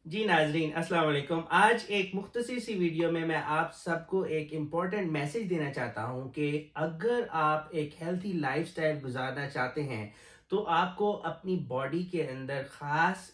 जी नाजरीन अस्सलाम वालेकुम। आज एक मुख्तसर सी वीडियो में मैं आप सबको एक इम्पॉर्टेंट मैसेज देना चाहता हूँ कि अगर आप एक हेल्थी लाइफस्टाइल गुजारना चाहते हैं तो आपको अपनी बॉडी के अंदर ख़ास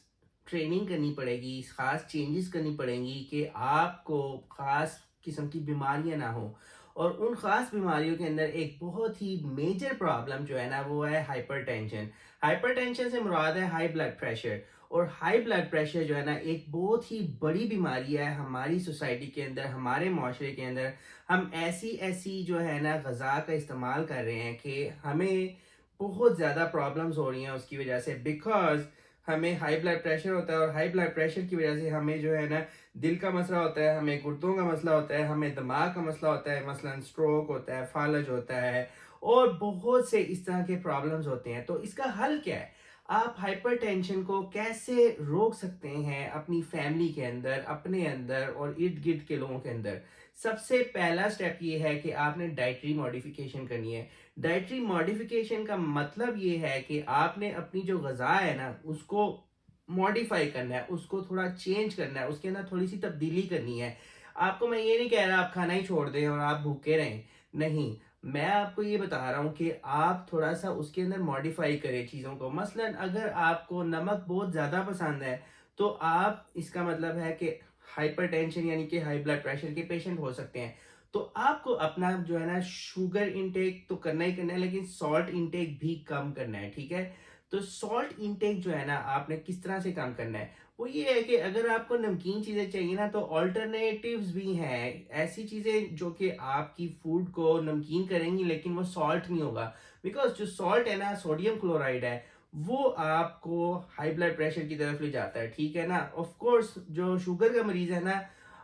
ट्रेनिंग करनी पड़ेगी, ख़ास चेंजेस करनी पड़ेंगी कि आपको ख़ास किस्म की बीमारियां ना हो। और उन ख़ास बीमारियों के अंदर एक बहुत ही मेजर प्रॉब्लम जो है ना वो है हाइपरटेंशन। हाइपरटेंशन से मुराद है हाई ब्लड प्रेशर। और हाई ब्लड प्रेशर जो है ना एक बहुत ही बड़ी बीमारी है हमारी सोसाइटी के अंदर, हमारे माशरे के अंदर। हम ऐसी ऐसी जो है ना गज़ा का इस्तेमाल कर रहे हैं कि हमें बहुत ज़्यादा प्रॉब्लम्स हो रही हैं उसकी वजह से, बिकॉज हमें हाई ब्लड प्रेशर होता है और हाई ब्लड प्रेशर की वजह से हमें जो है ना दिल का मसला होता है, हमें गुर्दों का मसला होता है, हमें दिमाग का मसला होता है, मसलन स्ट्रोक होता है, फालज होता है और बहुत से इस तरह के प्रॉब्लम्स होते हैं। तो इसका हल क्या है? आप हाइपरटेंशन को कैसे रोक सकते हैं अपनी फैमिली के अंदर, अपने अंदर और इर्द गिर्द के लोगों के अंदर? सबसे पहला स्टेप ये है कि आपने डाइटरी मॉडिफिकेशन करनी है। डाइटरी मॉडिफिकेशन का मतलब ये है कि आपने अपनी जो गज़ा है ना उसको मॉडिफाई करना है, उसको थोड़ा चेंज करना है, उसके अंदर थोड़ी सी तब्दीली करनी है। आपको मैं ये नहीं कह रहा आप खाना ही छोड़ दें और आप भूखे रहें, नहीं। मैं आपको ये बता रहा हूँ कि आप थोड़ा-सा उसके अंदर मॉडिफ़ाई करें चीज़ों को। मसलन अगर आपको नमक बहुत ज़्यादा पसंद है, तो आप इसका मतलब है कि हाइपरटेंशन यानी कि हाई ब्लड प्रेशर के पेशेंट हो सकते हैं। तो आपको अपना जो है ना शुगर इंटेक तो करना ही करना है, लेकिन सॉल्ट इंटेक भी कम करना है, ठीक है? तो सॉल्ट इंटेक जो है ना आपने किस तरह से कम करना है? वो ये है कि अगर आपको नमकीन चीज़ें चाहिए ना तो अल्टरनेटिव्स भी हैं। ऐसी चीज़ें जो कि आपकी फूड को नमकीन करेंगी लेकिन वो सॉल्ट नहीं होगा। बिकॉज़ जो सॉल्ट है ना सोडियम क्लोराइड है, वो आपको हाई ब्लड प्रेशर की तरफ ले जाता है, ठीक है ना? ऑफ़ कोर्स जो शुगर का मरीज़ है ना,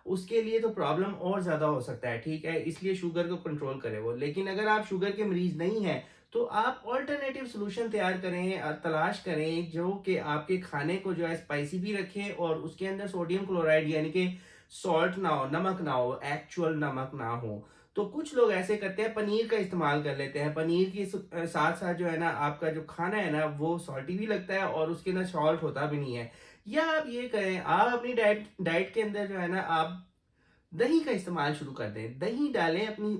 उसके लिए तो प्रॉब्लम और ज़्यादा हो सकता है, ठीक है? इसलिए शुगर को कंट्रोल करे वो। लेकिन अगर आप शुगर के मरीज़ नहीं हैं, तो आप अल्टरनेटिव सॉल्यूशन तैयार करें, तलाश करें जो कि आपके खाने को जो है स्पाइसी भी रखे और उसके अंदर सोडियम क्लोराइड यानी कि सॉल्ट ना हो, नमक ना हो, एक्चुअल नमक ना हो। तो कुछ लोग ऐसे करते हैं, पनीर का इस्तेमाल कर लेते हैं। पनीर के साथ-साथ जो है ना आपका जो खाना है ना वो सॉल्टी भी लगता है और उसके अंदर सॉल्ट होता भी नहीं है। या आप ये करें, आप अपनी डाइट डाइट के अंदर जो है ना आप दही का इस्तेमाल शुरू कर दें। दही डालें अपनी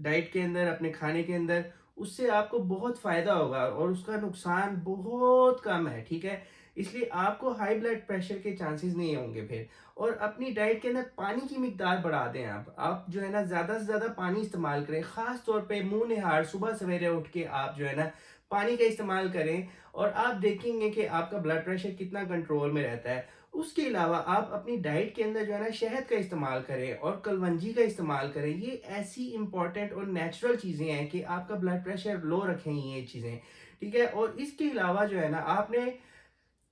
डाइट के अंदर, अपने खाने के अंदर, उससे आपको बहुत फ़ायदा होगा और उसका नुकसान बहुत कम है, ठीक है? इसलिए आपको हाई ब्लड प्रेशर के चांसेस नहीं होंगे फिर। और अपनी डाइट के अंदर पानी की मिकदार बढ़ा दें आप। आप जो है ना ज़्यादा से ज़्यादा पानी इस्तेमाल करें, ख़ास तौर पे मुँह निहार सुबह सवेरे उठ के आप जो है ना पानी का इस्तेमाल करें और आप देखेंगे कि आपका ब्लड प्रेशर कितना कंट्रोल में रहता है। उसके अलावा आप अपनी डाइट के अंदर जो है ना शहद का इस्तेमाल करें और कलवंजी का इस्तेमाल करें। ये ऐसी इंपॉर्टेंट और नेचुरल चीज़ें हैं कि आपका ब्लड प्रेशर लो रखें ये चीज़ें, ठीक है? और इसके अलावा जो है ना आपने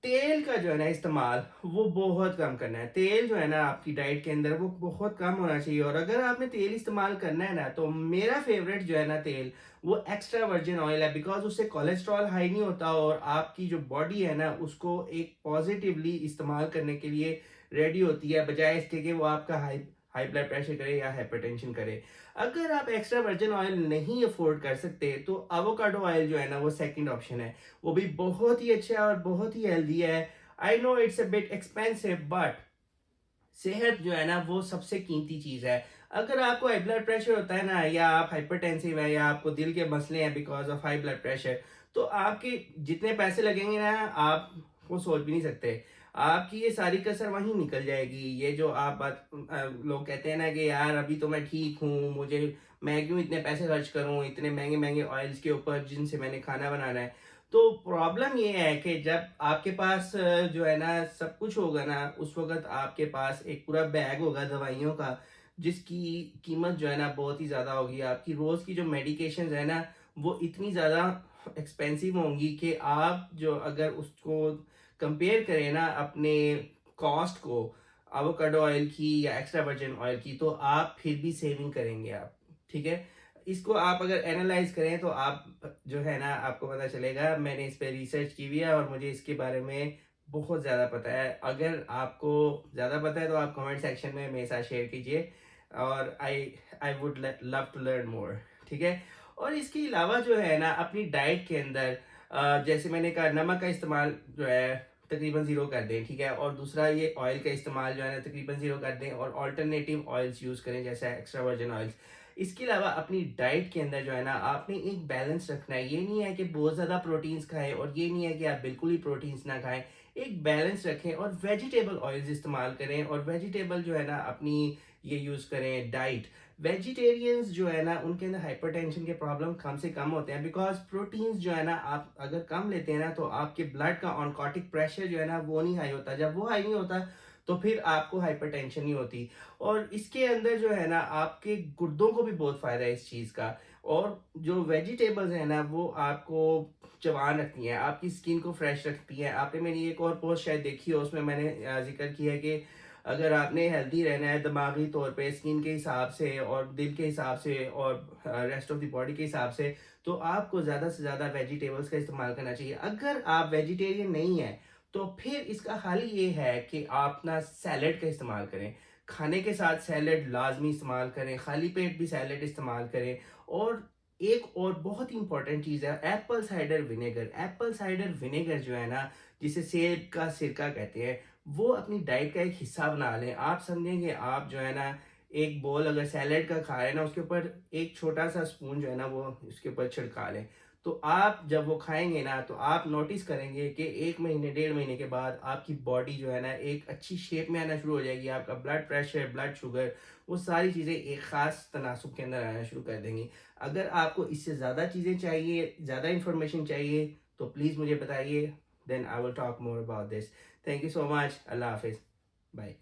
तेल का जो है ना इस्तेमाल वो बहुत कम करना है। तेल जो है ना आपकी डाइट के अंदर वो बहुत कम होना चाहिए और अगर आपने तेल इस्तेमाल करना है ना तो मेरा फेवरेट जो है ना तेल वो एक्स्ट्रा वर्जिन ऑयल है, बिकॉज़ उससे कोलेस्ट्रॉल हाई नहीं होता और आपकी जो बॉडी है ना उसको एक पॉजिटिवली इस्तेमाल करने के लिए रेडी होती है, बजाय इसके कि वो आपका हाई हाई ब्लड प्रेशर करे या हाइपरटेंशन करे। अगर आप एक्स्ट्रा वर्जिन ऑयल नहीं अफोर्ड कर सकते तो एवोकाडो ऑयल जो है ना वो सेकंड ऑप्शन है। वो भी बहुत ही अच्छा है और बहुत ही हेल्दी है। I know it's a bit expensive but सेहत जो है ना वो सबसे कीमती चीज है। अगर आपको हाई ब्लड प्रेशर होता है ना या आप हाइपरटेंसिव है या आपको दिल के मसले हैं because of high blood pressure, तो आपके जितने पैसे लगेंगे ना आप वो सोच भी नहीं सकते। आपकी ये सारी कसर वहीं निकल जाएगी। ये जो आप बात लोग कहते हैं ना कि यार अभी तो मैं ठीक हूँ, मुझे मैं क्यों इतने पैसे खर्च करूँ इतने महंगे महंगे ऑयल्स के ऊपर जिनसे मैंने खाना बनाना है। तो प्रॉब्लम ये है कि जब आपके पास जो है ना सब कुछ होगा ना उस वक़्त आपके पास एक पूरा बैग होगा दवाइयों का, जिसकी कीमत जो है ना बहुत ही ज़्यादा होगी। आपकी रोज़ की जो मेडिकेशंस है ना वो इतनी ज़्यादा एक्सपेंसिव होंगी कि आप जो अगर उसको कंपेयर करें ना अपने कॉस्ट को एवोकाडो ऑयल की या एक्स्ट्रा वर्जिन ऑयल की, तो आप फिर भी सेविंग करेंगे आप, ठीक है? इसको आप अगर एनालाइज़ करें तो आप जो है ना आपको पता चलेगा। मैंने इस पे रिसर्च की हुई है और मुझे इसके बारे में बहुत ज़्यादा पता है। अगर आपको ज़्यादा पता है तो आप कमेंट सेक्शन में मेरे साथ शेयर कीजिए और I I would love to learn more, ठीक है? और इसके अलावा जो है ना अपनी डाइट के अंदर जैसे मैंने कहा नमक का इस्तेमाल जो है तकरीबन ज़ीरो कर दें, ठीक है? और दूसरा ये ऑयल का इस्तेमाल जो है ना तकरीबन ज़ीरो कर दें और अल्टरनेटिव ऑयल्स यूज़ करें जैसे एक्स्ट्रा वर्जिन ऑयल्स। इसके अलावा अपनी डाइट के अंदर जो है ना आपने एक बैलेंस रखना है। ये नहीं है कि बहुत ज़्यादा प्रोटीन्स खाएँ और ये नहीं है कि आप बिल्कुल ही प्रोटीन्स ना खाएँ। एक बैलेंस रखें और वेजिटेबल ऑयल्स इस्तेमाल करें और वेजिटेबल जो है ना अपनी ये यूज़ करें डाइट। वेजिटेरियंस जो है ना उनके अंदर हाइपरटेंशन के प्रॉब्लम कम से कम होते हैं बिकॉज़ प्रोटीन्स जो है ना आप अगर कम लेते हैं ना तो आपके ब्लड का ऑनकोटिक प्रेशर जो है ना वो नहीं हाई होता। जब वो हाई नहीं होता तो फिर आपको हाइपरटेंशन नहीं होती। और इसके अंदर जो है ना आपके गुर्दों को भी बहुत फ़ायदा है इस चीज़ का। और जो वेजिटेबल्स हैं ना वो आपको जवान रखती हैं, आपकी स्किन को फ्रेश रखती हैं। आपने मेरी एक और पोस्ट शायद देखी हो, उसमें मैंने ज़िक्र किया है कि अगर आपने हेल्दी रहना है दिमागी तौर पे, स्किन के हिसाब से और दिल के हिसाब से और रेस्ट ऑफ द बॉडी के हिसाब से, तो आपको ज़्यादा से ज़्यादा वेजिटेबल्स का इस्तेमाल करना चाहिए। अगर आप वेजिटेरियन नहीं हैं, तो फिर इसका हल ये है कि आप ना सैलेड का इस्तेमाल करें। खाने के साथ सैलेड लाज़मी इस्तेमाल करें, खाली पेट भी सैलेड इस्तेमाल करें। और एक और बहुत ही इम्पोर्टेंट चीज़ है Apple cider vinegar. Apple cider vinegar जो है ना, जिसे सेब का सिरका कहते हैं, वो अपनी डाइट का एक हिस्सा बना लें। आप समझेंगे आप जो है ना एक बोल अगर सैलेड का खा रहे हैं ना उसके ऊपर एक छोटा-सा स्पून जो है ना वो उसके ऊपर छिड़का लें। तो आप जब वो खाएँगे ना तो आप नोटिस करेंगे कि 1 महीने, डेढ़ महीने के बाद आपकी बॉडी जो है ना एक अच्छी शेप में आना शुरू हो जाएगी। आपका ब्लड प्रेशर, ब्लड शुगर, वो सारी चीज़ें एक ख़ास तनासुब के अंदर आना शुरू कर देंगी। अगर आपको इससे ज़्यादा चीज़ें चाहिए, ज़्यादा इन्फॉर्मेशन चाहिए, तो प्लीज़ मुझे बताइए, then I will talk more about this. Thank you so much. अल्लाह हाफ़िज़। बाय।